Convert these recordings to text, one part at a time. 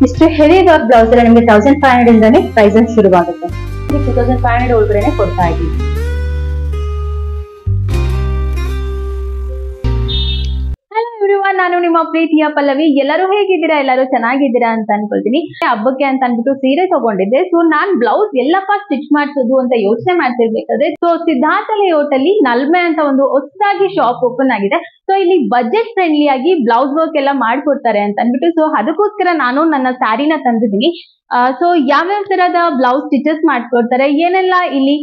ಇಷ್ಟು heavy work blouse ಎಲ್ಲ ನಿಮಗೆ 1500 ಇಂದಾನೆ ಪ್ರೈಸಸ್ ಶುರುವಾಗುತ್ತೆ. 2500 ಒಳಗಡೆ ಕೊಡ್ತಾ ಇದ್ದೀವಿ. ನಾನು ನಿಮ್ಮ ಪ್ರೀತಿಯ ಪಲ್ಲವಿ. ಎಲ್ಲರೂ ಹೇಗಿದ್ದೀರಾ? ಎಲ್ಲರೂ ಚೆನ್ನಾಗಿದ್ದೀರಾ ಅಂತ ಅನ್ಕೊಳ್ತೀನಿ. ಹಬ್ಬಕ್ಕೆ ಅಂತ ಅನ್ಬಿಟ್ಟು ಸೀರೆ ತಗೊಂಡಿದ್ದೆ. ಸೊ ನಾನ್ ಬ್ಲೌಸ್ ಎಲ್ಲಪ್ಪ ಸ್ಟಿಚ್ ಮಾಡ್ಸೋದು ಅಂತ ಯೋಚನೆ ಮಾಡ್ತಿರ್ಬೇಕಾದ್ರೆ ಸೊ ಸಿದ್ಧಾರ್ಥ ಲೇಔಟ್ ಅಲ್ಲಿ ನಲ್ಮೆ ಅಂತ ಒಂದು ಹೊಸದಾಗಿ ಶಾಪ್ ಓಪನ್ ಆಗಿದೆ. ಸೊ ಇಲ್ಲಿ ಬಜೆಟ್ ಫ್ರೆಂಡ್ಲಿ ಆಗಿ ಬ್ಲೌಸ್ ವರ್ಕ್ ಎಲ್ಲ ಮಾಡ್ಕೊಡ್ತಾರೆ ಅಂತ ಅನ್ಬಿಟ್ಟು ಸೊ ಅದಕ್ಕೋಸ್ಕರ ನಾನು ನನ್ನ ಸ್ಯಾರಿನ ತಂದಿದ್ದೀನಿ. ಸೊ ಯಾವ್ಯಾವ ತರದ ಬ್ಲೌಸ್ ಸ್ಟಿಚಸ್ ಮಾಡ್ಕೊಡ್ತಾರೆ, ಏನೆಲ್ಲ ಇಲ್ಲಿ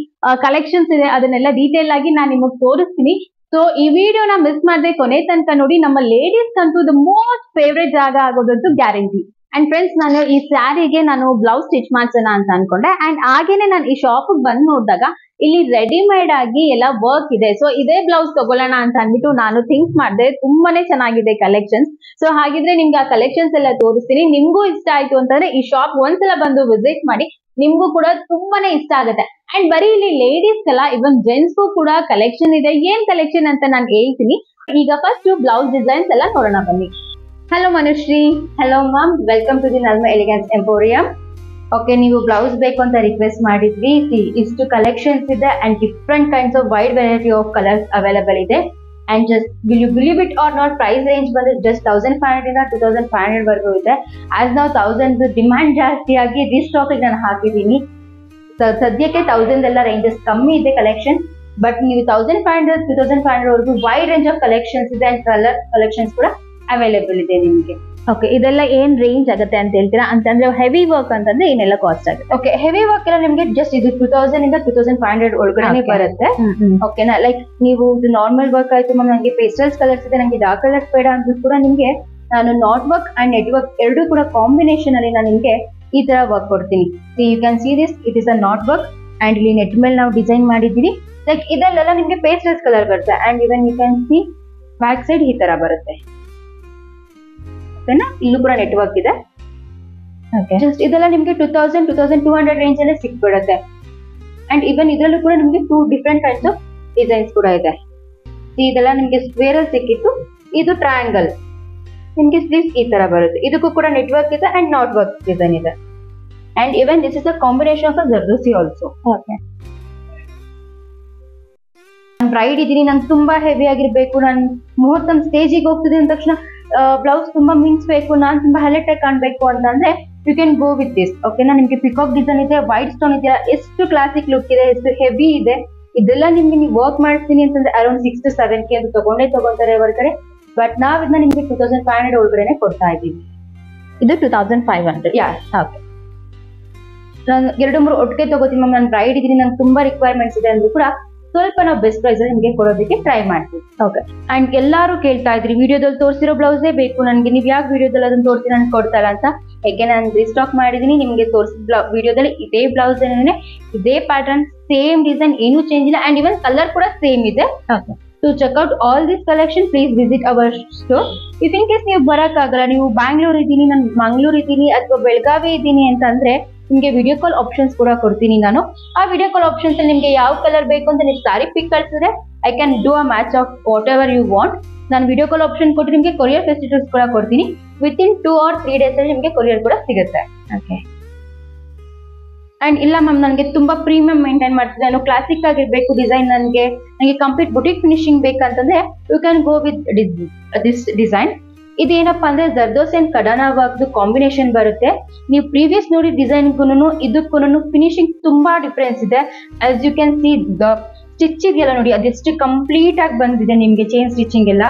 ಕಲೆಕ್ಷನ್ಸ್ ಇದೆ ಅದನ್ನೆಲ್ಲ ಡೀಟೇಲ್ ಆಗಿ ನಾನು ನಿಮಗೆ ತೋರಿಸ್ತೀನಿ. ಸೊ ಈ ವಿಡಿಯೋನ ಮಿಸ್ ಮಾಡದೆ ಕೊನೆ ತನಕ ನೋಡಿ. ನಮ್ಮ ಲೇಡೀಸ್ ಅಂತೂ ದ ಮೋಸ್ಟ್ ಫೇವ್ರೇಟ್ ಜಾಗ ಆಗೋದಂತೂ ಗ್ಯಾರಂಟಿ. ಅಂಡ್ ಫ್ರೆಂಡ್ಸ್, ನಾನು ಈ ಸ್ಯಾರಿಗೆ ನಾನು ಬ್ಲೌಸ್ ಸ್ಟಿಚ್ ಮಾಡ್ಸೋಣ ಅಂತ ಅನ್ಕೊಂಡೆ. ಅಂಡ್ ಹಾಗೇನೆ ನಾನು ಈ ಶಾಪ್ ಬಂದ್ ನೋಡಿದಾಗ ಇಲ್ಲಿ ರೆಡಿಮೇಡ್ ಆಗಿ ಎಲ್ಲ ವರ್ಕ್ ಇದೆ. ಸೊ ಇದೇ ಬ್ಲೌಸ್ ತಗೊಳ್ಳೋಣ ಅಂತ ಅನ್ಬಿಟ್ಟು ನಾನು ಥಿಂಕ್ ಮಾಡಿದೆ. ತುಂಬಾನೇ ಚೆನ್ನಾಗಿದೆ ಕಲೆಕ್ಷನ್ಸ್. ಸೊ ಹಾಗಿದ್ರೆ ನಿಮ್ಗೆ ಆ ಕಲೆಕ್ಷನ್ಸ್ ಎಲ್ಲ ತೋರಿಸ್ತೀನಿ. ನಿಮ್ಗೂ ಇಷ್ಟ ಆಯ್ತು ಅಂತಂದ್ರೆ ಈ ಶಾಪ್ ಒಂದ್ಸಲ ಬಂದು ವಿಸಿಟ್ ಮಾಡಿ, ನಿಮ್ಗೂ ಕೂಡ ತುಂಬಾನೇ ಇಷ್ಟ ಆಗುತ್ತೆ. ಅಂಡ್ ಬರೀ ಇಲ್ಲಿ ಲೇಡೀಸ್ ಅಲ್ಲ, ಇವನ್ ಜೆಂಟ್ಸ್ಗೂ ಕೂಡ ಕಲೆಕ್ಷನ್ ಇದೆ. ಏನ್ ಕಲೆಕ್ಷನ್ ಅಂತ ನಾನು ಹೇಳ್ತೀನಿ. ಈಗ ಫಸ್ಟ್ ಬ್ಲೌಸ್ ಡಿಸೈನ್ಸ್ ಎಲ್ಲ ನೋಡೋಣ ಬನ್ನಿ. Hello Manushree. Hello ma'am, welcome to the Nalme elegance emporium. Okay, ನೀವು ಬ್ಲೌಸ್ ಬೇಕು ಅಂತ ರಿಕ್ವೆಸ್ಟ್ ಮಾಡಿದ್ವಿ. ಇಷ್ಟು ಕಲೆಕ್ಷನ್ಸ್ ಇದೆ and different kinds of wide variety of colours available ಇದೆ. And just will you believe it or not, price range ಬಂದ್ರೆ just 1500 ಇಂದ 2500 ವರೆಗೂ ಇದೆ. ಆಸ್ ನಾವು 1000 ಡಿಮ್ಯಾಂಡ್ ಜಾಸ್ತಿ ಆಗಿ ರೀಸ್ಟಾಕ್ ನಾನು ಹಾಕಿದ್ದೀನಿ. ಸದ್ಯಕ್ಕೆ 1000 ಎಲ್ಲ ರೇಂಜಸ್ ಕಮ್ಮಿ ಇದೆ ಕಲೆಕ್ಷನ್. ಬಟ್ ನೀವು 1500 2500 ವರೆಗೂ ವೈಡ್ ರೇಂಜ್ ಆಫ್ ಕಲೆಕ್ಷನ್ಸ್ ಇದೆ ಅಂಡ್ ಕಲರ್ ಕಲೆಕ್ಷನ್ಸ್ ಕೂಡ ಅವೈಲೇಬಲ್ ಇದೆ ನಿಮಗೆ. ಓಕೆ, ಇದೆಲ್ಲ ಏನ್ ರೇಂಜ್ ಆಗುತ್ತೆ ಅಂತ ಹೇಳ್ತೀರಾ ಅಂತಂದ್ರೆ ಹೆವಿ ವರ್ಕ್ ಅಂತಂದ್ರೆ ಏನೆಲ್ಲ ಕಾಸ್ಟ್ ಆಗುತ್ತೆ? ಓಕೆ, ಹೆವಿ ವರ್ಕ್ ಎಲ್ಲ ನಿಮಗೆ ಜಸ್ಟ್ ಇದು 2000 ಇಂದ 2500 ಒಳಗಡೆ ಬರುತ್ತೆ. ಓಕೆನಾ? ಲೈಕ್ ನೀವು ನಾರ್ಮಲ್ ವರ್ಕ್ ಆಯ್ತು ಮ್ಯಾಮ್, ನನಗೆ ಪೇಸ್ಟಲ್ಸ್ ಕಲರ್ಸ್ ಇದೆ, ನನಗೆ ಡಾರ್ಕ್ ಕಲರ್ಸ್ ಬೇಡ ಅಂದ್ರೂ ಕೂಡ ನಿಮಗೆ ನಾನು not work and net work ಎರಡೂ ಕೂಡ ಕಾಂಬಿನೇಷನ್ ಅಲ್ಲಿ ನಾನು ನಿಮಗೆ ಈ ತರ ವರ್ಕ್ ಕೊಡ್ತೀನಿ. You can see this, it is a knot work and ಇಲ್ಲಿ ನೆಟ್ ಮೇಲೆ ನಾವು ಡಿಸೈನ್ ಮಾಡಿದ್ದೀವಿ. ಲೈಕ್ ಇದೆಲ್ಲ ನಿಮಗೆ ಪೇಸ್ಟಲ್ಸ್ ಕಲರ್ ಬರುತ್ತೆ and even you can see back side ಈ ತರ ಬರುತ್ತೆ. ಇಲ್ಲೂ ಕೂಡ ನೆಟ್ ವರ್ಕ್ ಇದೆ. ಜಸ್ಟ್ ಇದೆಲ್ಲ ನಿಮ್ಗೆ 2000 2200 ರೇಂಜ್ ಅಲ್ಲೇ ಸಿಕ್ಬಿಡುತ್ತೆ. ಅಂಡ್ ಇವನ್ ಇದರಲ್ಲೂ ಕೂಡ ನಿಮ್ಗೆ 2 ಡಿಫ್ರೆಂಟ್ ಟೈಪ್ಸ್ ಆಫ್ ಡಿಸೈನ್ಸ್ ಕೂಡ ಇದೆ. ಇದೆಲ್ಲ ನಿಮ್ಗೆ ಸ್ಕ್ವೇರ್ ಅಲ್ಲಿ ಸಿಕ್ಕಿತ್ತು, ಇದು ಟ್ರಯಾಂಗಲ್ ನಿಮ್ಗೆ ಸ್ಲೀವ್ಸ್ ಈ ತರ ಬರುತ್ತೆ. ಇದಕ್ಕೂ ಕೂಡ ನೆಟ್ ವರ್ಕ್ ಇದೆ ಅಂಡ್ ನಾಟ್ ವರ್ಕ್ ಡಿಸೈನ್ ಇದೆ. And even this is a combination of zardozi also. Okay, ನಾನು ಬ್ರೈಡ್ ಇದ್ದೀನಿ, ನಂಗೆ ತುಂಬಾ ಹೆವಿ ಆಗಿರ್ಬೇಕು, ನಾನು ಮುಹೂರ್ತಂ ಸ್ಟೇಜಿಗೆ ಹೋಗ್ತಿದ್ದೀನಿ ಅಂದ ತಕ್ಷಣ ಬ್ಲೌಸ್ ತುಂಬಾ ಮಿಂಚ್ಬೇಕು, ನಾನು ತುಂಬಾ ಹೈಲೈಟ್ ಆಗಿ ಕಾಣ್ಬೇಕು ಅಂತಂದ್ರೆ you can go with this. ಓಕೆನಾ? ನಿಮ್ಗೆ ಪಿಕಾಕ್ ಡಿಸೈನ್ ಇದೆ, ವೈಟ್ ಸ್ಟೋನ್ ಇದೆ, ಎಷ್ಟು ಕ್ಲಾಸಿಕ್ ಲುಕ್ ಇದೆ, ಎಷ್ಟು ಹೆವಿ ಇದೆ. ಇದೆಲ್ಲ ನಿಮ್ಗೆ ನೀವು ವರ್ಕ್ ಮಾಡ್ತೀನಿ ಅಂತಂದ್ರೆ ಅರೌಂಡ್ 6 to 7K ಅಂತ ತಗೊಂತಾರೆ ಹೊರಗಡೆ. ಬಟ್ ನಾವ್ ಇದನ್ನ ನಿಮ್ಗೆ 2500 ಒಳಗಡೆ ಕೊಡ್ತಾ ಇದ್ದೀವಿ. ಇದು 2500. ಯಾ, ಓಕೆ. ನಾನು 2-3 ಒಟ್ಟಿಗೆ ತಗೋತೀನಿ ಮ್ಯಾಮ್, ನಾನು ಬ್ರೈಡ್ ಇದ್ದೀನಿ, ನಂಗೆ ತುಂಬಾ ರಿಕ್ವೈರ್ಮೆಂಟ್ಸ್ ಇದೆ ಅಂದ್ರೂ ಕೂಡ ಸ್ವಲ್ಪ ನಾವು ಬೆಸ್ಟ್ ಪ್ರೈಸ್ ನಿಮಗೆ ಕೊಡೋದಕ್ಕೆ ಟ್ರೈ ಮಾಡ್ತೀವಿ. ಓಕೆ, ಅಂಡ್ ಎಲ್ಲರೂ ಕೇಳ್ತಾ ಇದ್ರಿ ವಿಡಿಯೋದಲ್ಲಿ ತೋರಿಸಿರೋ ಬ್ಲೌಸೇ ಬೇಕು ನನಗೆ, ನೀವು ಯಾಕೆ ವಿಡಿಯೋದಲ್ಲಿ ಅದನ್ನ ತೋರಿಸಿ ನನಗೆ ಕೊಡ್ತಾ ಇಲ್ಲ ಅಂತ. ಯಾಕೆ ನಾನು ರೀಸ್ಟಾಕ್ ಮಾಡಿದೀನಿ, ನಿಮಗೆ ತೋರಿಸಿದ ವಿಡಿಯೋದಲ್ಲಿ ಇದೇ ಬ್ಲೌಸ್ ಇದೇ ಪ್ಯಾಟರ್ನ್, ಸೇಮ್ ಡಿಸೈನ್, ಏನೂ ಚೇಂಜ್ ಇಲ್ಲ ಅಂಡ್ ಇವನ್ ಕಲರ್ ಕೂಡ ಸೇಮ್ ಇದೆ. Okay, to check out all this collection please visit our store. If in case ನೀವು ಬರೋಕ್ಕಾಗಲ್ಲ, ನೀವು ಬ್ಯಾಂಗ್ಳೂರ್ ಇದ್ದೀನಿ, ನಾನು ಮಂಗಳೂರು ಇದ್ದೀನಿ ಅಥವಾ ಬೆಳಗಾವಿ ಇದ್ದೀನಿ ಅಂತ ಅಂದ್ರೆ ನಿಮ್ಗೆ ವಿಡಿಯೋ ಕಾಲ್ ಆಪ್ಷನ್ಸ್ ಕೂಡ ಕೊಡ್ತೀನಿ ನಾನು. ಆ ವಿಡಿಯೋ ಕಾಲ್ ಆಪ್ಷನ್ಸ್ ಅಲ್ಲಿ ನಿಮ್ಗೆ ಯಾವ ಕಲರ್ ಬೇಕು ಅಂತ ನೀವು ಸಾರಿ ಪಿಕ್ ಕಳಿಸಿದ್ರೆ I can do a match of whatever you want. ನಾನು ವಿಡಿಯೋ ಕಾಲ್ ಆಪ್ಷನ್ ಕೊಟ್ಟು ನಿಮಗೆ ಕೊರಿಯರ್ ಫೆಸಿಲಿಟೀಸ್ ಕೂಡ ಕೊಡ್ತೀನಿ. ವಿತಿನ್ 2 or 3 days ಅಲ್ಲಿ ನಿಮಗೆ ಕೊರಿಯರ್ ಕೂಡ ಸಿಗುತ್ತೆ. ಓಕೆ, ಅಂಡ್ ಇಲ್ಲ ಮ್ಯಾಮ್ ನನಗೆ ತುಂಬಾ ಪ್ರೀಮಿಯಂ ಮೇಂಟೈನ್ ಮಾಡ್ತಿದ್ದೆ, ನಾನು ಕ್ಲಾಸಿಕ್ ಆಗಿರ್ಬೇಕು ಡಿಸೈನ್, ನನಗೆ ಕಂಪ್ಲೀಟ್ ಬುಟಿಕ್ ಫಿನಿಶಿಂಗ್ ಬೇಕಂತಂದ್ರೆ you can go with this design. ಇದೇನಪ್ಪಾ ಅಂದ್ರೆ ಜರ್ದೋಸಿ ಅಂಡ್ ಕಡಾನ ವರ್ಕ್ ಕಾಂಬಿನೇಷನ್ ಬರುತ್ತೆ. ನೀವು ಪ್ರೀವಿಯಸ್ ನೋಡಿ ಡಿಸೈನ್ಗೂ ಇದಕ್ಕೂ ಫಿನಿಶಿಂಗ್ ತುಂಬಾ ಡಿಫ್ರೆನ್ಸ್ ಇದೆ. As you can see the stitch ಇದೆಯಲ್ಲ ನೋಡಿ, ಅದೆಷ್ಟು ಕಂಪ್ಲೀಟ್ ಆಗಿ ಬಂದಿದೆ ನಿಮ್ಗೆ, ಚೈನ್ ಸ್ಟಿಚಿಂಗ್ ಎಲ್ಲ.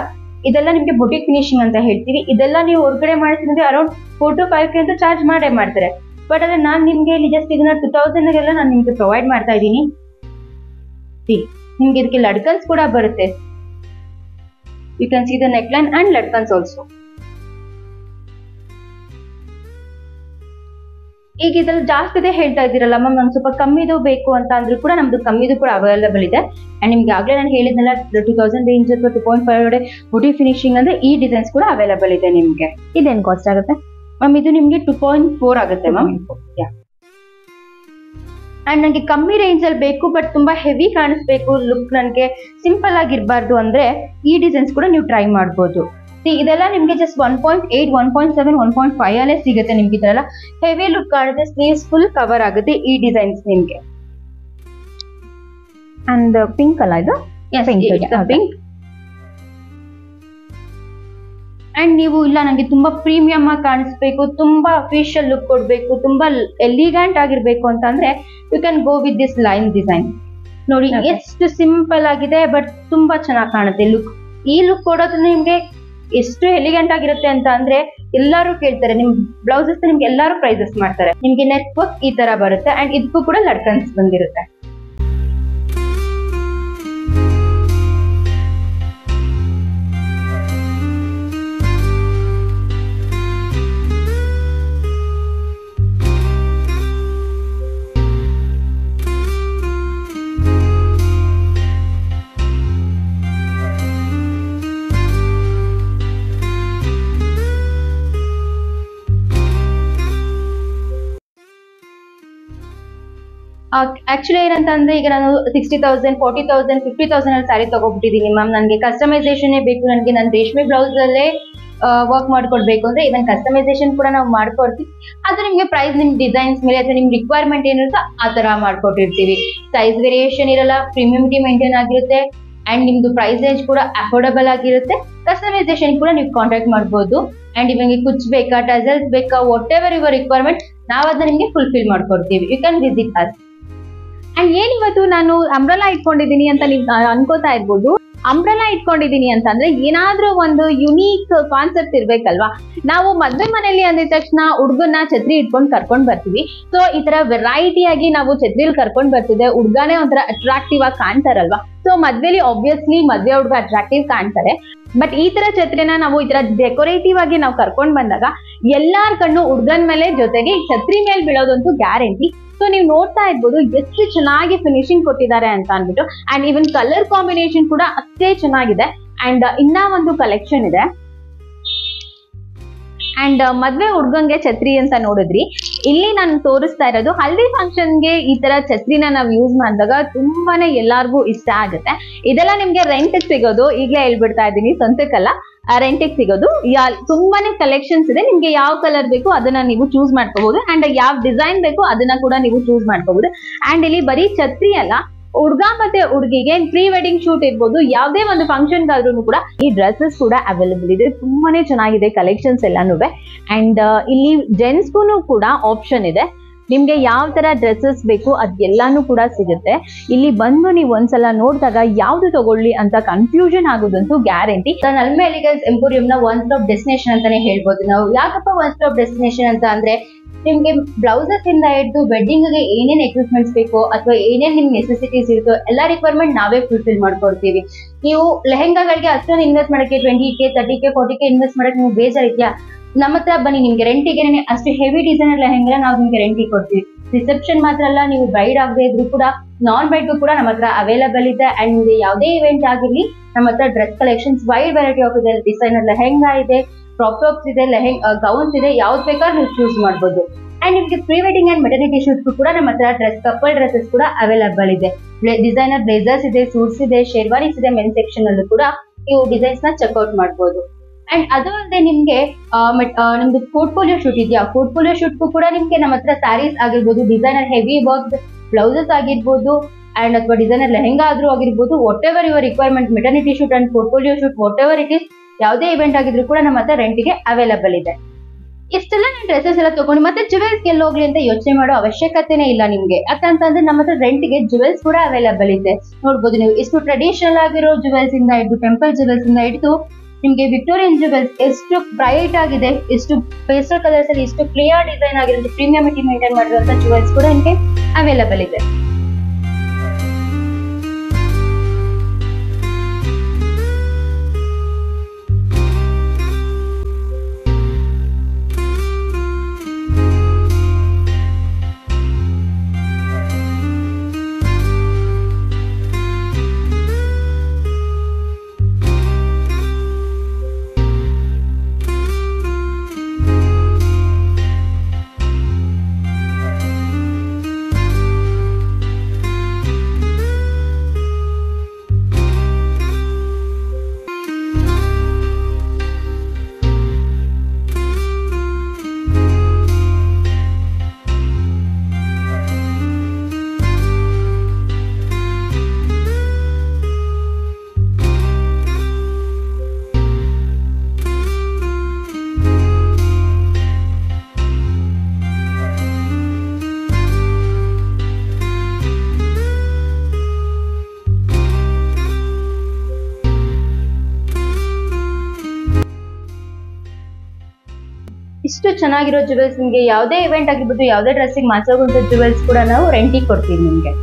ಇದೆಲ್ಲ ನಿಮ್ಗೆ ಬುಟಿಕ್ ಫಿನಿಶಿಂಗ್ ಅಂತ ಹೇಳ್ತೀವಿ. ಇದೆಲ್ಲ ನೀವು ಹೊರಗಡೆ ಮಾಡ್ತೀನಿ ಅರೌಂಡ್ 4 to 5K ಅಂತ ಚಾರ್ಜ್ ಮಾಡೇ ಮಾಡ್ತಾರೆ. ಬಟ್ ಅದೇ ನಾನು ನಿಮ್ಗೆ ಇಲ್ಲಿ ಜಸ್ಟ್ ಇದನ್ನ 2000 ಎಲ್ಲ ನಾನು ನಿಮ್ಗೆ ಪ್ರೊವೈಡ್ ಮಾಡ್ತಾ ಇದ್ದೀನಿ. ನಿಮ್ಗೆ ಇದಕ್ಕೆ ಲಡ್ಕನ್ಸ್ ಕೂಡ ಬರುತ್ತೆ. You can see the neckline and latkans also. ಈಗ ಇದ್ರಲ್ಲಿ ಜಾಸ್ತಿ ಇದೆ ಹೇಳ್ತಾ ಇದ್ದೀರಲ್ಲ ಮ್ಯಾಮ್, ನಮ್ಗೆ ಸ್ವಲ್ಪ ಕಮ್ಮಿದು ಬೇಕು ಅಂತ ಅಂದ್ರೂ ಕೂಡ ನಮ್ದು ಕಮ್ಮಿದು ಕೂಡ ಅವೈಲೇಬಲ್ ಇದೆ. ಅಂಡ್ ನಿಮ್ಗೆ ಆಗ್ಲೇ ನಾನು ಹೇಳಿದ್ನಲ್ಲ 2000 ರೇಂಜ್ ಅಥವಾ 2.5 ಒಳಗಡೆ ಬುಟಿ ಫಿನಿಶಿಂಗ್ ಅಂದ್ರೆ ಈ ಡಿಸೈನ್ಸ್ ಕೂಡ ಅವೈಲೇಬಲ್ ಇದೆ ನಿಮ್ಗೆ. ಇದೇನು ಕಾಸ್ಟ್ ಆಗುತ್ತೆ ಮ್ಯಾಮ್? ಇದು ನಿಮ್ಗೆ 2.4 ಆಗುತ್ತೆ ಮ್ಯಾಮ್. ಅಂಡ್ ನನಗೆ ಕಮ್ಮಿ ರೇಂಜ್ ಅಲ್ಲಿ ಬೇಕು ಬಟ್ ತುಂಬಾ ಹೆವಿ ಕಾಣಿಸ್ಬೇಕು, ಲುಕ್ ನನಗೆ ಸಿಂಪಲ್ ಆಗಿರಬಾರ್ದು ಅಂದ್ರೆ ಈ ಡಿಸೈನ್ಸ್ ಕೂಡ ನೀವು ಟ್ರೈ ಮಾಡ್ಬೋದು. ಇದೆಲ್ಲ ನಿಮ್ಗೆ ಜಸ್ಟ್ 1.8 1.7 1.5 ಅಲ್ಲೇ ಸಿಗುತ್ತೆ ನಿಮ್ಗೆ. ಇದೆಲ್ಲ ಹೆವಿ ಲುಕ್ ಕಾಣುತ್ತೆ, ಸ್ಲೀವ್ಸ್ ಫುಲ್ ಕವರ್ ಆಗುತ್ತೆ ಈ ಡಿಸೈನ್ಸ್ ನಿಮ್ಗೆ. ಅಂಡ್ ಪಿಂಕ್ ಅಲ್ಲ ಇದು, ಪಿಂಕ್. ಅಂಡ್ ನೀವು ಇಲ್ಲ ನಂಗೆ ತುಂಬಾ ಪ್ರೀಮಿಯಂ ಆಗಿ ಕಾಣಿಸ್ಬೇಕು, ತುಂಬಾ ಅಫಿಷಿಯಲ್ ಲುಕ್ ಕೊಡ್ಬೇಕು, ತುಂಬಾ ಎಲಿಗೆಂಟ್ ಆಗಿರ್ಬೇಕು ಅಂತಂದ್ರೆ you can go with this line design. ನೋಡಿ ಎಷ್ಟು ಸಿಂಪಲ್ ಆಗಿದೆ ಬಟ್ ತುಂಬಾ ಚೆನ್ನಾಗಿ ಕಾಣುತ್ತೆ ಲುಕ್. ಈ ಲುಕ್ ಕೊಡೋದ್ರಿಂದ ನಿಮ್ಗೆ ಎಷ್ಟು ಎಲಿಗೆಂಟ್ ಆಗಿರುತ್ತೆ ಅಂತ ಅಂದ್ರೆ ಎಲ್ಲರೂ ಕೇಳ್ತಾರೆ. ನಿಮ್ ಬ್ಲೌಸಸ್ ನಿಮ್ಗೆ ಎಲ್ಲರೂ ಪ್ರೈಸಸ್ ಮಾಡ್ತಾರೆ. ನಿಮ್ಗೆ ನೆಕ್ ವರ್ಕ್ ಈ ತರ ಬರುತ್ತೆ ಅಂಡ್ ಇದಕ್ಕೂ ಕೂಡ ಲಟ್ಕನ್ಸ್ ಬಂದಿರುತ್ತೆ. ಆಕ್ಚುಲಿ ಏನಂತಂದ್ರೆ ಈಗ ನಾನು 60,000 40,000 50,000 ಅಲ್ಲಿ ಸ್ಯಾರಿ ತಗೋಬಿಟ್ಟಿದ್ದೀನಿ ಮ್ಯಾಮ್. ನನಗೆ ಕಸ್ಟಮೈಸೇಷನ್ ಬೇಕು, ನನಗೆ ನನ್ನ ರೇಷ್ಮೆ ಬ್ಲೌಸ್ ಅಲ್ಲೇ ವರ್ಕ್ ಮಾಡ್ಕೊಡ್ಬೇಕು ಅಂದ್ರೆ ಇದನ್ನ ಕಸ್ಟಮೈಸೇಷನ್ ಕೂಡ ನಾವು ಮಾಡ್ಕೊಡ್ತೀವಿ. ಅದು ನಿಮ್ಗೆ ಪ್ರೈಸ್ ನಿಮ್ ಡಿಸೈನ್ಸ್ ಮೇಲೆ ಅಥವಾ ನಿಮ್ ರಿಕ್ವೈರ್ಮೆಂಟ್ ಏನಿರುತ್ತೋ ಆ ತರ ಮಾಡ್ಕೊಟ್ಟಿರ್ತೀವಿ. ಸೈಜ್ ವೇರಿಯೇಷನ್ ಇರಲ್ಲ, ಪ್ರೀಮಿಯಮಿಟಿ ಮೇಂಟೈನ್ ಆಗಿರುತ್ತೆ ಅಂಡ್ ನಿಮ್ದು ಪ್ರೈಸ್ ರೇಂಜ್ ಕೂಡ ಅಫೋರ್ಡಬಲ್ ಆಗಿರುತ್ತೆ. ಕಸ್ಟಮೈಸೇಷನ್ ಕೂಡ ನೀವು ಕಾಂಟ್ಯಾಕ್ಟ್ ಮಾಡ್ಬೋದು. ಅಂಡ್ ಇವಾಗ ಕುಚ್ ಬೇಕಾ, ಟಸಲ್ಸ್ ಬೇಕಾ, ವಾಟ್ ಎವರ್ ಯುವರ್ ರಿಕ್ವೈರ್ಮೆಂಟ್ ನಾವು ಅದನ್ನ ನಿಮ್ಗೆ ಫುಲ್ಫಿಲ್ ಮಾಡ್ಕೊಡ್ತೀವಿ. You can visit us. And ಏನಿವತ್ತು ನಾನು ಅಂಬ್ರೆಲಾ ಇಟ್ಕೊಂಡಿದ್ದೀನಿ ಅಂತ ನೀವು ಅನ್ಕೋತಾ ಇರ್ಬೋದು. ಅಂಬ್ರೆಲಾ ಇಟ್ಕೊಂಡಿದ್ದೀನಿ ಅಂತಂದ್ರೆ ಏನಾದ್ರೂ ಒಂದು ಯುನೀಕ್ ಕಾನ್ಸೆಪ್ಟ್ ಇರ್ಬೇಕಲ್ವಾ. ನಾವು ಮದ್ವೆ ಮನೆಯಲ್ಲಿ ಅಂದಿದ ತಕ್ಷಣ ಹುಡುಗನ್ನ ಛತ್ರಿ ಇಟ್ಕೊಂಡು ಕರ್ಕೊಂಡ್ ಬರ್ತೀವಿ. ಸೊ ಈ ತರ ವೆರೈಟಿ ಆಗಿ ನಾವು ಛತ್ರಿಲಿ ಕರ್ಕೊಂಡ್ ಬರ್ತಿದ್ದೆ, ಹುಡ್ಗಾನೇ ಒಂಥರ ಅಟ್ರಾಕ್ಟಿವ್ ಆಗಿ ಕಾಣ್ತಾರಲ್ವಾ. ಸೊ ಮದ್ವೆಲಿ ಆಬ್ವಿಯಸ್ಲಿ ಮದ್ವೆ ಹುಡುಗ ಅಟ್ರಾಕ್ಟಿವ್ ಕಾಣ್ತಾರೆ. ಬಟ್ ಈ ತರ ಛತ್ರಿನ ನಾವು ಈ ತರ ಡೆಕೋರೇಟಿವ್ ಆಗಿ ನಾವು ಕರ್ಕೊಂಡ್ ಬಂದಾಗ ಎಲ್ಲಾರ್ ಕಣ್ಣು ಹುಡ್ಗನ್ ಮೇಲೆ ಜೊತೆಗೆ ಛತ್ರಿ ಮೇಲೆ ಬೀಳೋದಂತೂ ಗ್ಯಾರಂಟಿ. ಸೊ ನೀವು ನೋಡ್ತಾ ಇರ್ಬೋದು ಎಷ್ಟು ಚೆನ್ನಾಗಿ ಫಿನಿಶಿಂಗ್ ಕೊಟ್ಟಿದ್ದಾರೆ ಅಂತ ಅಂದ್ಬಿಟ್ಟು. ಅಂಡ್ ಈವನ್ ಕಲರ್ ಕಾಂಬಿನೇಷನ್ ಕೂಡ ಅಷ್ಟೇ ಚೆನ್ನಾಗಿದೆ. ಅಂಡ್ ಇನ್ನ ಒಂದು ಕಲೆಕ್ಷನ್ ಇದೆ. ಅಂಡ್ ಮದ್ವೆ ಹುಡ್ಗಂಗೆ ಛತ್ರಿ ಅಂತ ನೋಡಿದ್ರಿ, ಇಲ್ಲಿ ನಾನು ತೋರಿಸ್ತಾ ಇರೋದು ಹಲ್ದಿ ಫಂಕ್ಷನ್ಗೆ ಈ ತರ ಛತ್ರಿನ ನಾವು ಯೂಸ್ ಮಾಡಿದಾಗ ತುಂಬಾನೇ ಎಲ್ಲಾರ್ಗೂ ಇಷ್ಟ ಆಗುತ್ತೆ. ಇದೆಲ್ಲ ನಿಮ್ಗೆ ರೆಂಟ್ ಸಿಗೋದು, ಈಗಲೇ ಹೇಳ್ಬಿಡ್ತಾ ಇದ್ದೀನಿ, ಸ್ವಂತಕ್ಕಲ್ಲ, ರೆಂಟಿಗೆ ಸಿಗೋದು. ತುಂಬಾನೇ ಕಲೆಕ್ಷನ್ಸ್ ಇದೆ. ನಿಮ್ಗೆ ಯಾವ ಕಲರ್ ಬೇಕು ಅದನ್ನ ನೀವು ಚೂಸ್ ಮಾಡ್ಕೋಬಹುದು ಅಂಡ್ ಯಾವ ಡಿಸೈನ್ ಬೇಕು ಅದನ್ನ ಕೂಡ ನೀವು ಚೂಸ್ ಮಾಡ್ಕೋಬಹುದು. ಅಂಡ್ ಇಲ್ಲಿ ಬರೀ ಛತ್ರಿ ಅಲ್ಲ, ಹುಡ್ಗ ಮತ್ತೆ ಹುಡುಗಿಗೆ ಪ್ರೀ ವೆಡ್ಡಿಂಗ್ ಶೂಟ್ ಇರ್ಬೋದು, ಯಾವುದೇ ಒಂದು ಫಂಕ್ಷನ್ ಗಾದ್ರೂ ಕೂಡ ಈ ಡ್ರೆಸ್ಸಸ್ ಕೂಡ ಅವೈಲೇಬಲ್ ಇದೆ. ತುಂಬಾನೇ ಚೆನ್ನಾಗಿದೆ ಕಲೆಕ್ಷನ್ಸ್ ಎಲ್ಲಾನು. ಅಂಡ್ ಇಲ್ಲಿ ಜೆಂಟ್ಸ್ಗೂ ಕೂಡ ಆಪ್ಷನ್ ಇದೆ. ನಿಮ್ಗೆ ಯಾವ ತರ ಡ್ರೆಸ್ಸಸ್ ಬೇಕು ಅದೆಲ್ಲಾನು ಕೂಡ ಸಿಗುತ್ತೆ. ಇಲ್ಲಿ ಬಂದು ನೀವು ಒಂದ್ಸಲ ನೋಡಿದಾಗ ಯಾವ್ದು ತಗೊಳ್ಳಿ ಅಂತ ಕನ್ಫ್ಯೂಷನ್ ಆಗೋದಂತೂ ಗ್ಯಾರಂಟಿ. ನಲ್ಮೆ ಎಲಿಗನ್ಸ್ ಎಂಪೋರಿಯಂ ನ ಒನ್ ಸ್ಟಾಪ್ ಡೆಸ್ಟಿನೇಷನ್ ಅಂತಾನೆ ಹೇಳ್ಬೋದು ನಾವು. ಯಾಕಪ್ಪ ಒನ್ ಸ್ಟಾಪ್ ಡೆಸ್ಟಿನೇಷನ್ ಅಂತ ಅಂದ್ರೆ ನಿಮ್ಗೆ ಬ್ಲೌಸಸ್ ಇಂದ ಹಿಡಿದು ವೆಡ್ಡಿಂಗ್ ಗೆ ಏನೇನ್ ಎಕ್ವಿಪ್ಮೆಂಟ್ಸ್ ಬೇಕೋ ಅಥವಾ ಏನೇನ್ ನಿಮ್ ನೆಸೆಸಿಟೀಸ್ ಇರುತ್ತೋ ಎಲ್ಲಾ ರಿಕ್ವೈರ್ಮೆಂಟ್ ನಾವೇ ಫುಲ್ಫಿಲ್ ಮಾಡ್ಕೊಡ್ತೀವಿ. ನೀವು ಲೆಹೆಂಗಾಗಳಿಗೆ ಅಷ್ಟೊಂದು ಇನ್ವೆಸ್ಟ್ ಮಾಡಕ್ಕೆ 20K 30K 40K ಇನ್ವೆಸ್ಟ್ ಮಾಡಕ್ಕೆ ನೀವು ಬೇಜಾರಿದ್ಯಾ, ನಮ್ಮ ಹತ್ರ ಬನ್ನಿ. ನಿಮ್ಗೆ ರೆಂಟಿಗೆ ಅಷ್ಟು ಹೆವಿ ಡಿಸೈನರ್ ಲೆಹೆಂಗಾ ನಾವು ನಿಮ್ಗೆ ರೆಂಟಿಗೆ ಕೊಡ್ತೀವಿ. ರಿಸೆಪ್ಷನ್ ಮಾತ್ರ ಅಲ್ಲ, ನೀವು ಬ್ರೈಡ್ ಆಗದೆ ಇದ್ರು ಕೂಡ ನಾನ್ ಬ್ರೈಡ್ಗೂ ಕೂಡ ನಮ್ಮ ಹತ್ರ ಅವೈಲೇಬಲ್ ಇದೆ. ಅಂಡ್ ಯಾವುದೇ ಇವೆಂಟ್ ಆಗಿರ್ಲಿ ನಮ್ಮ ಹತ್ರ dress collections wide variety of ಇದೆ. ಡಿಸೈನರ್ ಲೆಹೆಂಗಾ ಇದೆ, ಕ್ರಾಪ್ ಟಾಪ್ಸ್ ಇದೆ, ಗೌನ್ಸ್ ಇದೆ, ಯಾವ್ದು ಬೇಕಾದ್ರೂ ನೀವು ಚೂಸ್ ಮಾಡ್ಬೋದು. ಅಂಡ್ ನಿಮ್ಗೆ pre wedding and maternity shoot ಕೂಡ ನಮ್ಮ ಹತ್ರ ಕಪಲ್ ಡ್ರೆಸ್ಸಸ್ ಕೂಡ ಅವೈಲೇಬಲ್ ಇದೆ. ಡಿಸೈನರ್ ಬ್ಲೇಸರ್ಸ್ ಇದೆ, ಸೂಟ್ಸ್ ಇದೆ, ಶೇರ್ವಾನೀಸ್ ಇದೆ. ಮೆನ್ ಸೆಕ್ಷನ್ ಅಲ್ಲೂ ಕೂಡ ನೀವು ಡಿಸೈನ್ಸ್ ನ ಚೆಕ್ಔಟ್ ಮಾಡ್ಬೋದು. ಅಂಡ್ ಅದು ಅಲ್ಲದೆ ನಿಮ್ಗೆ ನಿಮ್ದು ಪೋರ್ಟ್ಫೋಲಿಯೋ ಶೂಟ್ ಇದೆಯಾ, ಪೋರ್ಟ್ಫೋಲಿಯೋ ಶೂಟ್ಗೂ ಕೂಡ ನಿಮ್ಗೆ ನಮ್ಮ ಹತ್ರ ಸ್ಯಾರೀಸ್ ಆಗಿರ್ಬೋದು, ಡಿಸೈನರ್ ಹೆವಿ ವರ್ಕ್ ಬ್ಲೌಸಸ್ ಆಗಿರ್ಬೋದು ಅಂಡ್ ಅಥವಾ ಡಿಸೈನರ್ ಲೆಹೆಂಗಾ ಆದ್ರೂ ಆಗಿರ್ಬೋದು, what ever your requirement, maternity shoot and portfolio shoot what ever it is, ಯಾವುದೇ ಇವೆಂಟ್ ಆಗಿದ್ರು ಕೂಡ ನಮ್ಮ ಹತ್ರ ರೆಂಟಿಗೆ ಅವೈಲೇಬಲ್ ಇದೆ. ಇಷ್ಟೆಲ್ಲ ನಾನು ಡ್ರೆಸ್ಸಸ್ ಎಲ್ಲ ತಗೊಂಡು ಮತ್ತೆ ಜುವೆಲ್ಸ್ ಗೆ ಹೋಗ್ಲಿ ಅಂತ ಯೋಚನೆ ಮಾಡೋ ಅವಶ್ಯಕತೆನೇ ಇಲ್ಲ ನಿಮ್ಗೆ. ಯಾಕಂತಂದ್ರೆ ನಮ್ಮ ಹತ್ರ ರೆಂಟ್ಗೆ ಜುವೆಲ್ಸ್ ಕೂಡ ಅವೈಲೇಬಲ್ ಇದೆ. ನೋಡ್ಬೋದು ನೀವು, ಎಷ್ಟು ಟ್ರೆಡಿಷನಲ್ ಆಗಿರೋ ಜುವೆಲ್ಸ್ ಇಂದ ಹಿಡಿದು ಟೆಂಪಲ್ ಜುವೆಲ್ಸ್ ಇಂದ ಹಿಡಿದು ನಿಮ್ಗೆ ವಿಕ್ಟೋರಿಯನ್ ಜುವೆಲ್ಸ್ ಎಷ್ಟು ಬ್ರೈಟ್ ಆಗಿದೆ, ಎಷ್ಟು ಪೇಸ್ಟಲ್ ಕಲರ್ಸ್ ಅಲ್ಲಿ ಎಷ್ಟು ಕ್ಲಿಯರ್ ಡಿಸೈನ್ ಆಗಿರುತ್ತೆ, ಪ್ರೀಮಿಯಮಿಟಿ ಮೇಂಟೈನ್ ಮಾಡಿರುವಂತ ಜುವೆಲ್ಸ್ ಕೂಡ ನಿಮ್ಗೆ ಅವೈಲೇಬಲ್ ಇದೆ. ಇಷ್ಟು ಚೆನ್ನಾಗಿರೋ ಜುವೆಲ್ಸ್ ನಿಮ್ಗೆ ಯಾವುದೇ ಇವೆಂಟ್ ಆಗಿರ್ಬೋದು, ಯಾವುದೇ ಡ್ರೆಸ್ಸಿಗೆ ಮಾಚಾಗುವಂತ ಜುವೆಲ್ಸ್ ಕೂಡ ನಾವು ರೆಂಟಿಗೆ ಕೊಡ್ತೀವಿ ನಿಮ್ಗೆ.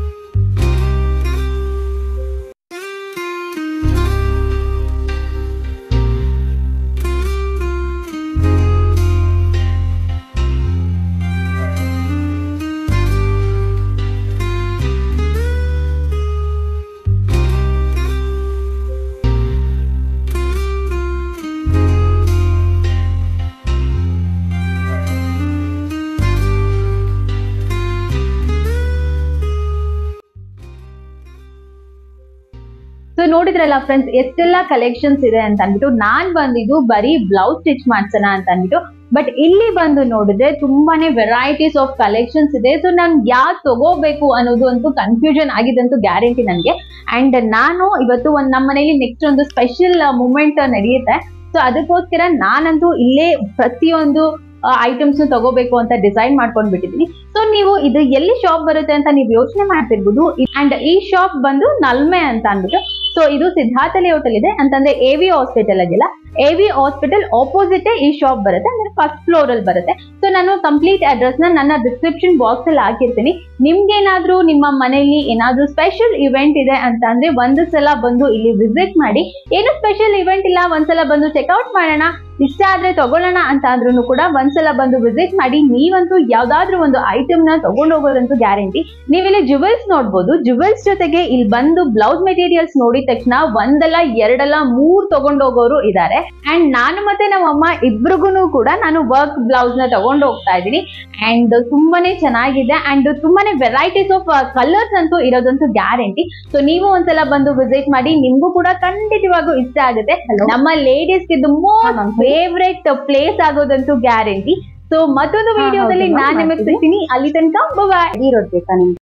ಸೊ ನೋಡಿದ್ರಲ್ಲ ಫ್ರೆಂಡ್ಸ್, ಎಷ್ಟೆಲ್ಲ ಕಲೆಕ್ಷನ್ಸ್ ಇದೆ ಅಂತ ಅಂದ್ಬಿಟ್ಟು ನಾನ್ ಬಂದಿದ್ದು ಬರೀ ಬ್ಲೌಸ್ ಸ್ಟಿಚ್ ಮಾಡ್ಸೋಣ ಅಂತ ಅಂದ್ಬಿಟ್ಟು. ಬಟ್ ಇಲ್ಲಿ ಬಂದು ನೋಡಿದ್ರೆ ತುಂಬಾನೇ ವೆರೈಟೀಸ್ ಆಫ್ ಕಲೆಕ್ಷನ್ಸ್ ಇದೆ. ಸೊ ನಾನು ಯಾವ್ದು ತಗೋಬೇಕು ಅನ್ನೋದು ಅಂತೂ ಕನ್ಫ್ಯೂಷನ್ ಆಗಿದಂತೂ ಗ್ಯಾರಂಟಿ ನನಗೆ. ಅಂಡ್ ನಾನು ಇವತ್ತು ನಮ್ಮ ಮನೇಲಿ ನೆಕ್ಸ್ಟ್ ಒಂದು ಸ್ಪೆಷಲ್ ಮೂಮೆಂಟ್ ನಡೆಯುತ್ತೆ. ಸೊ ಅದಕ್ಕೋಸ್ಕರ ನಾನಂತೂ ಇಲ್ಲೇ ಪ್ರತಿಯೊಂದು ಐಟಮ್ಸ್ ತಗೋಬೇಕು ಅಂತ ಡಿಸೈಡ್ ಮಾಡ್ಕೊಂಡ್ ಬಿಟ್ಟಿದ್ದೀನಿ. ಸೊ ನೀವು ಇದು ಎಲ್ಲಿ ಶಾಪ್ ಬರುತ್ತೆ ಅಂತ ನೀವು ಯೋಚನೆ ಮಾಡ್ತಿರ್ಬೋದು. ಅಂಡ್ ಈ ಶಾಪ್ ಬಂದು ನಲ್ಮೆ ಅಂತ ಅಂದ್ಬಿಟ್ಟು. ಸೊ ಇದು ಸಿದ್ಧಾರ್ಥ ಲೇಔಟ್ ಅಲ್ಲಿ ಇದೆ ಅಂತಂದ್ರೆ AV ಹಾಸ್ಪಿಟಲ್ ಆಗಿಲ್ಲ, AV ಹಾಸ್ಪಿಟಲ್ ಆಪೋಸಿಟ್ ಈ ಶಾಪ್ ಬರುತ್ತೆ, ಅಂದ್ರೆ ಫಸ್ಟ್ ಫ್ಲೋರ್ ಅಲ್ಲಿ ಬರುತ್ತೆ. ಸೊ ನಾನು ಕಂಪ್ಲೀಟ್ ಅಡ್ರೆಸ್ ನನ್ನ ಡಿಸ್ಕ್ರಿಪ್ಷನ್ ಬಾಕ್ಸ್ ಅಲ್ಲಿ ಹಾಕಿರ್ತೀನಿ. ನಿಮ್ಗೇನಾದ್ರೂ ನಿಮ್ಮ ಮನೆಯಲ್ಲಿ ಏನಾದ್ರೂ ಸ್ಪೆಷಲ್ ಇವೆಂಟ್ ಇದೆ ಅಂತ ಅಂದ್ರೆ ಒಂದು ಸಲ ಬಂದು ಇಲ್ಲಿ ವಿಸಿಟ್ ಮಾಡಿ. ಏನು ಸ್ಪೆಷಲ್ ಇವೆಂಟ್ ಇಲ್ಲ, ಒಂದ್ಸಲ ಬಂದು ಚೆಕ್ಔಟ್ ಮಾಡೋಣ, ಇಷ್ಟ ಆದ್ರೆ ತಗೊಳ್ಳೋಣ ಅಂತ ಅಂದ್ರೂ ಕೂಡ ಒಂದ್ಸಲ ಬಂದು ವಿಸಿಟ್ ಮಾಡಿ. ನೀವಂತೂ ಯಾವ್ದಾದ್ರು ಒಂದು ಐಟಮ್ ನ ತಗೊಂಡು ಹೋಗೋದಂತೂ ಗ್ಯಾರಂಟಿ. ನೀವಿಲ್ಲಿ ಜುವೆಲ್ಸ್ ನೋಡ್ಬೋದು. ಜುವೆಲ್ಸ್ ಜೊತೆಗೆ ಇಲ್ಲಿ ಬಂದು ಬ್ಲೌಸ್ ಮೆಟೀರಿಯಲ್ಸ್ ನೋಡಿದ ತಕ್ಷಣ ಒಂದಲ್ಲ ಎರಡಲ್ಲ 3 ತಗೊಂಡು ಹೋಗೋರು ಇದ್ದಾರೆ. ಅಂಡ್ ನಾನು ಮತ್ತೆ ನಮ್ಮ ಅಮ್ಮ ಇಬ್ರಿಗೂ ಕೂಡ ನಾನು ವರ್ಕ್ ಬ್ಲೌಸ್ ನ ತಗೊಂಡು ಹೋಗ್ತಾ ಇದ್ದೀನಿ. ಅಂಡ್ ತುಂಬಾನೇ ಚೆನ್ನಾಗಿದೆ ಅಂಡ್ ತುಂಬಾನೇ ವೆರೈಟೀಸ್ ಆಫ್ ಕಲರ್ಸ್ ಅಂತೂ ಇರೋದಂತೂ ಗ್ಯಾರಂಟಿ. ಸೊ ನೀವು ಒಂದ್ಸಲ ಬಂದು ವಿಸಿಟ್ ಮಾಡಿ, ನಿಮ್ಗೂ ಕೂಡ ಖಂಡಿತವಾಗೂ ಇಷ್ಟ ಆಗುತ್ತೆ. ನಮ್ಮ ಲೇಡೀಸ್ ಇದು ಮೋಸ್ಟ್ ಫೇವ್ರೆಟ್ ಪ್ಲೇಸ್ ಆಗೋದಂತೂ ಗ್ಯಾರಂಟಿ. ಸೊ ಮತ್ತೊಂದು ವಿಡಿಯೋದಲ್ಲಿ ನಾನು ನಿಮಗೆ ಸಿಗ್ತೀನಿ. ಅಲ್ಲಿ ತನಕ ಬಾಯ್. ಇರೋದ್ ಬೇಕಾ ನಿಮ್ಗೆ?